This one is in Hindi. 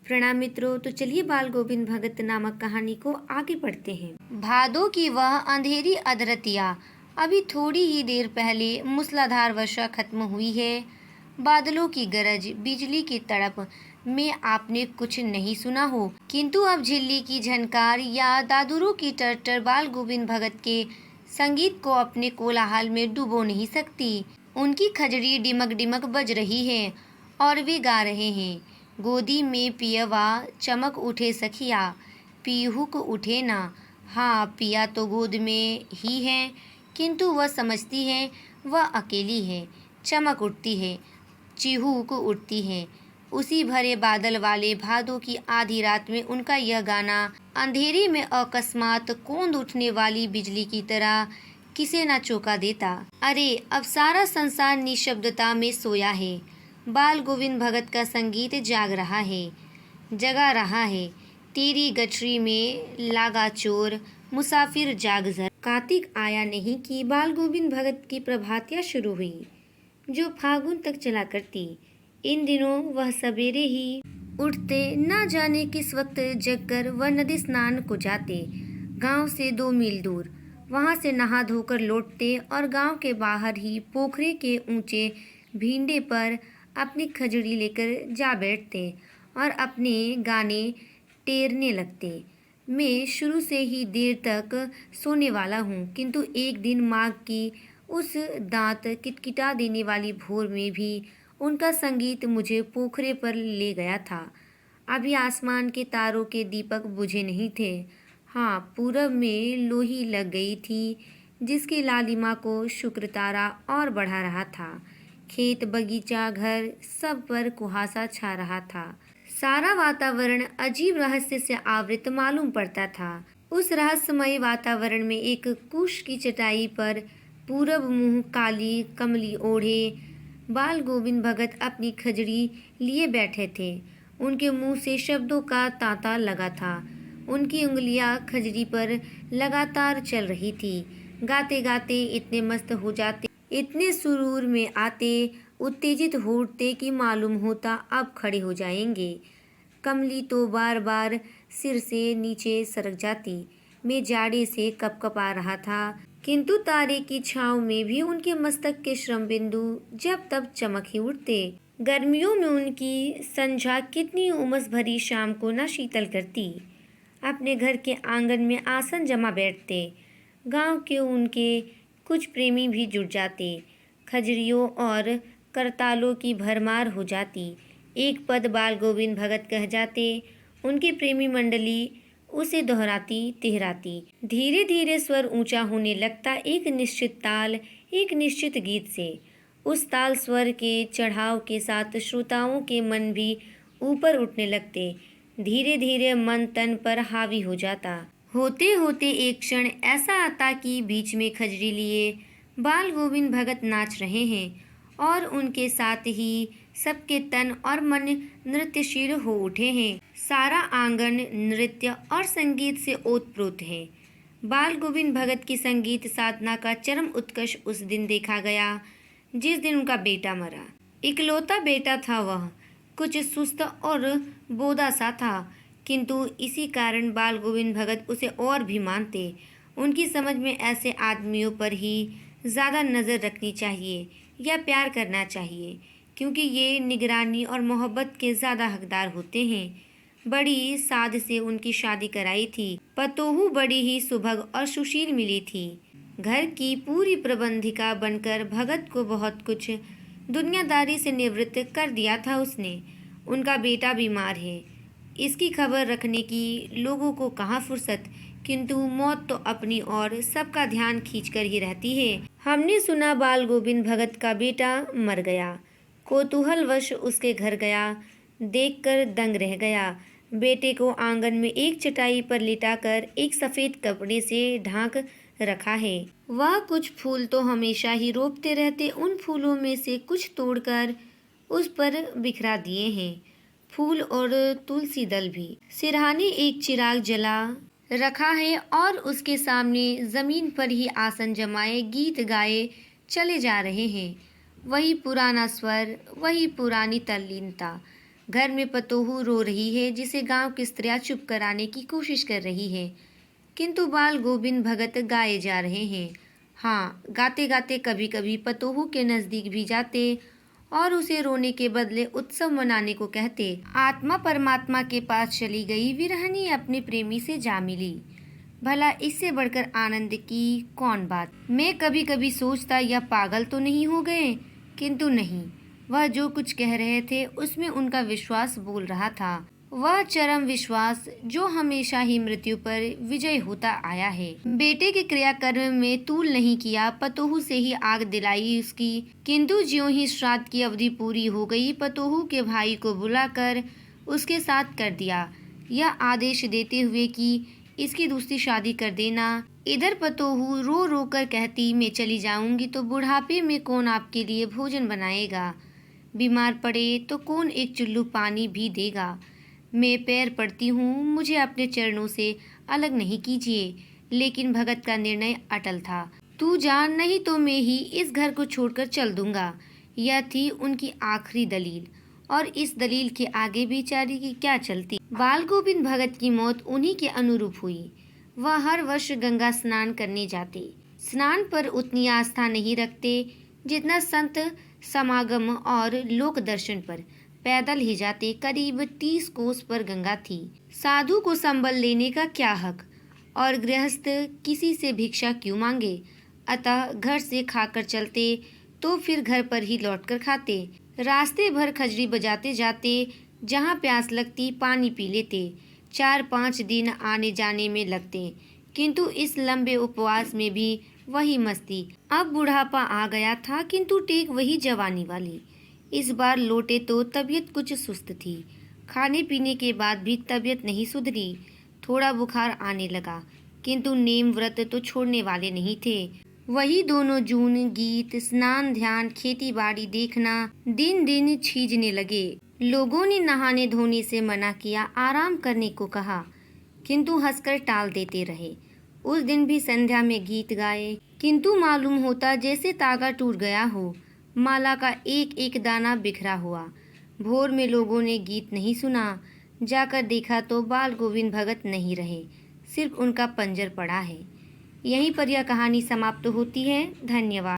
प्रणाम मित्रों। तो चलिए बाल गोविंद भगत नामक कहानी को आगे पढ़ते हैं। भादों की वह अंधेरी अधरतिया, अभी थोड़ी ही देर पहले मूसलाधार वर्षा खत्म हुई है। बादलों की गरज, बिजली की तड़प में आपने कुछ नहीं सुना हो, किंतु अब झिल्ली की झनकार या दादुरों की टर्टर बाल गोविंद भगत के संगीत को अपने कोलाहल में डुबो नहीं सकती। उनकी खजड़ी डिमक डिमक बज रही है और वे गा रहे हैं, गोदी में पियवा चमक उठे सखिया, पीहूक उठे ना। हाँ, पिया तो गोद में ही है, किंतु वह समझती है वह अकेली है। चमक उठती है, चिहूक उठती है। उसी भरे बादल वाले भादों की आधी रात में उनका यह गाना अंधेरे में अकस्मात कौंध उठने वाली बिजली की तरह किसे न चौंका देता। अरे, अब सारा संसार निशब्दता में सोया है। बाल गोविंद भगत का संगीत जाग रहा है, जगा रहा है। तेरी गठरी में लागा चोर, मुसाफिर जाग जरा। कार्तिक आया नहीं कि बाल गोविंद भगत की प्रभातियाँ शुरू हुई, जो फागुन तक चला करती। इन दिनों वह सवेरे ही उठते, ना जाने किस वक्त जगकर वह नदी स्नान को जाते। गांव से 2 मील दूर, वहां से नहा धोकर लौटते और गांव के बाहर ही पोखरे के ऊंचे भींडे पर अपनी खजड़ी लेकर जा बैठते और अपने गाने टेरने लगते। मैं शुरू से ही देर तक सोने वाला हूँ, किंतु एक दिन माघ की उस दांत किटकिटा देने वाली भोर में भी उनका संगीत मुझे पोखरे पर ले गया था। अभी आसमान के तारों के दीपक बुझे नहीं थे। हाँ, पूरब में लोही लग गई थी, जिसकी लालिमा को शुक्र तारा और बढ़ा रहा था। खेत, बगीचा, घर, सब पर कुहासा छा रहा था। सारा वातावरण अजीब रहस्य से आवृत मालूम पड़ता था। उस रहस्यमय वातावरण में एक कुश की चटाई पर पूरब मुंह काली कमली ओढ़े बाल गोविंद भगत अपनी खजड़ी लिए बैठे थे। उनके मुंह से शब्दों का तांता लगा था। उनकी उंगलियां खजड़ी पर लगातार चल रही थी। गाते गाते इतने मस्त हो जाते, इतने सुरूर में आते, उत्तेजित हो उठते कि मालूम होता अब खड़े हो जाएंगे। कमली तो बार बार सिर से नीचे सरक जाती। मैं जाड़े से कपकपा रहा था, किंतु तारे की छांव में भी उनके मस्तक के श्रम बिंदु जब तब चमक ही उठते। गर्मियों में उनकी संझा कितनी उमस भरी शाम को न शीतल करती। अपने घर के आंगन में आसन जमा बैठते। गांव के उनके कुछ प्रेमी भी जुट जाते। खजड़ियों और करतालों की भरमार हो जाती। एक पद बाल गोविंद भगत कह जाते, उनकी प्रेमी मंडली उसे दोहराती तिहराती। धीरे धीरे स्वर ऊंचा होने लगता, एक निश्चित ताल, एक निश्चित गीत से। उस ताल स्वर के चढ़ाव के साथ श्रोताओं के मन भी ऊपर उठने लगते। धीरे धीरे मन तन पर हावी हो जाता। होते होते एक क्षण ऐसा आता कि बीच में खजड़ी लिए बाल गोविंद भगत नाच रहे हैं और उनके साथ ही सबके तन और मन नृत्यशील हो उठे हैं। सारा आंगन नृत्य और संगीत से ओतप्रोत है। बाल गोविंद भगत की संगीत साधना का चरम उत्कर्ष उस दिन देखा गया जिस दिन उनका बेटा मरा। इकलौता बेटा था वह, कुछ सुस्त और बोदा सा था, किंतु इसी कारण बाल गोविंद भगत उसे और भी मानते। उनकी समझ में ऐसे आदमियों पर ही ज़्यादा नज़र रखनी चाहिए या प्यार करना चाहिए, क्योंकि ये निगरानी और मोहब्बत के ज़्यादा हकदार होते हैं। बड़ी साध से उनकी शादी कराई थी। पतोहू बड़ी ही सुभग और सुशील मिली थी। घर की पूरी प्रबंधिका बनकर भगत को बहुत कुछ दुनियादारी से निवृत्त कर दिया था उसने। उनका बेटा बीमार है, इसकी खबर रखने की लोगों को कहाँ फुर्सत, किंतु मौत तो अपनी और सबका ध्यान खींचकर ही रहती है। हमने सुना बाल गोविंद भगत का बेटा मर गया। कौतूहलवश उसके घर गया, देखकर दंग रह गया। बेटे को आंगन में एक चटाई पर लिटाकर एक सफेद कपड़े से ढांक रखा है। वह कुछ फूल तो हमेशा ही रोपते रहते, उन फूलों में से कुछ तोड़कर उस पर बिखरा दिए हैं। फूल और तुलसी दल भी। सिरहाने एक चिराग जला रखा है और उसके सामने जमीन पर ही आसन जमाए गीत गाए चले जा रहे हैं। वही पुराना स्वर, वही पुरानी तल्लीनता। घर में पतोहू रो रही है जिसे गांव की स्त्रियां चुप कराने की कोशिश कर रही है, किंतु बाल गोविंद भगत गाए जा रहे हैं। हाँ, गाते गाते कभी कभी पतोहू के नजदीक भी जाते और उसे रोने के बदले उत्सव मनाने को कहते। आत्मा परमात्मा के पास चली गई, विरहनी अपने प्रेमी से जा मिली। भला इससे बढ़कर आनंद की कौन बात। मैं कभी कभी सोचता यह पागल तो नहीं हो गए, किंतु नहीं, वह जो कुछ कह रहे थे उसमें उनका विश्वास बोल रहा था। वह चरम विश्वास जो हमेशा ही मृत्यु पर विजय होता आया है। बेटे के क्रियाकर्म में तूल नहीं किया, पतोहू से ही आग दिलाई उसकी, किंतु ज्यों ही श्राद्ध की अवधि पूरी हो गई, पतोहू के भाई को बुलाकर उसके साथ कर दिया, यह आदेश देते हुए कि इसकी दूसरी शादी कर देना। इधर पतोहू रो रो कर कहती, मैं चली जाऊंगी तो बुढ़ापे में कौन आपके लिए भोजन बनाएगा, बीमार पड़े तो कौन एक चुल्लू पानी भी देगा। मैं पैर पड़ती हूँ, मुझे अपने चरणों से अलग नहीं कीजिए। लेकिन भगत का निर्णय अटल था। तू जान, नहीं तो मैं ही इस घर को छोड़कर चल दूंगा। यह थी उनकी आखिरी दलील, और इस दलील के आगे बेचारी की क्या चलती। बाल गोविंद भगत की मौत उन्हीं के अनुरूप हुई। वह हर वर्ष गंगा स्नान करने जाते। स्नान पर उतनी आस्था नहीं रखते जितना संत समागम और लोक दर्शन पर। पैदल ही जाते। करीब 30 कोस पर गंगा थी। साधु को संबल लेने का क्या हक, और गृहस्थ किसी से भिक्षा क्यों मांगे। अतः घर से खाकर चलते तो फिर घर पर ही लौटकर खाते। रास्ते भर खजरी बजाते जाते, जहाँ प्यास लगती पानी पी लेते। 4-5 दिन आने जाने में लगते, किंतु इस लंबे उपवास में भी वही मस्ती। अब बुढ़ापा आ गया था, किंतु टेक वही जवानी वाली। इस बार लौटे तो तबीयत कुछ सुस्त थी। खाने पीने के बाद भी तबीयत नहीं सुधरी। थोड़ा बुखार आने लगा, किंतु नेम व्रत तो छोड़ने वाले नहीं थे। वही दोनों जून गीत, स्नान, ध्यान, खेती बाड़ी देखना दिन दिन छीजने लगे। लोगों ने नहाने धोने से मना किया, आराम करने को कहा, किंतु हंसकर टाल देते रहे। उस दिन भी संध्या में गीत गाए, किंतु मालूम होता जैसे तागा टूट गया हो। माला का एक एक दाना बिखरा हुआ। भोर में लोगों ने गीत नहीं सुना। जाकर देखा तो बाल गोविंद भगत नहीं रहे, सिर्फ उनका पंजर पड़ा है। यहीं पर यह कहानी समाप्त होती है। धन्यवाद।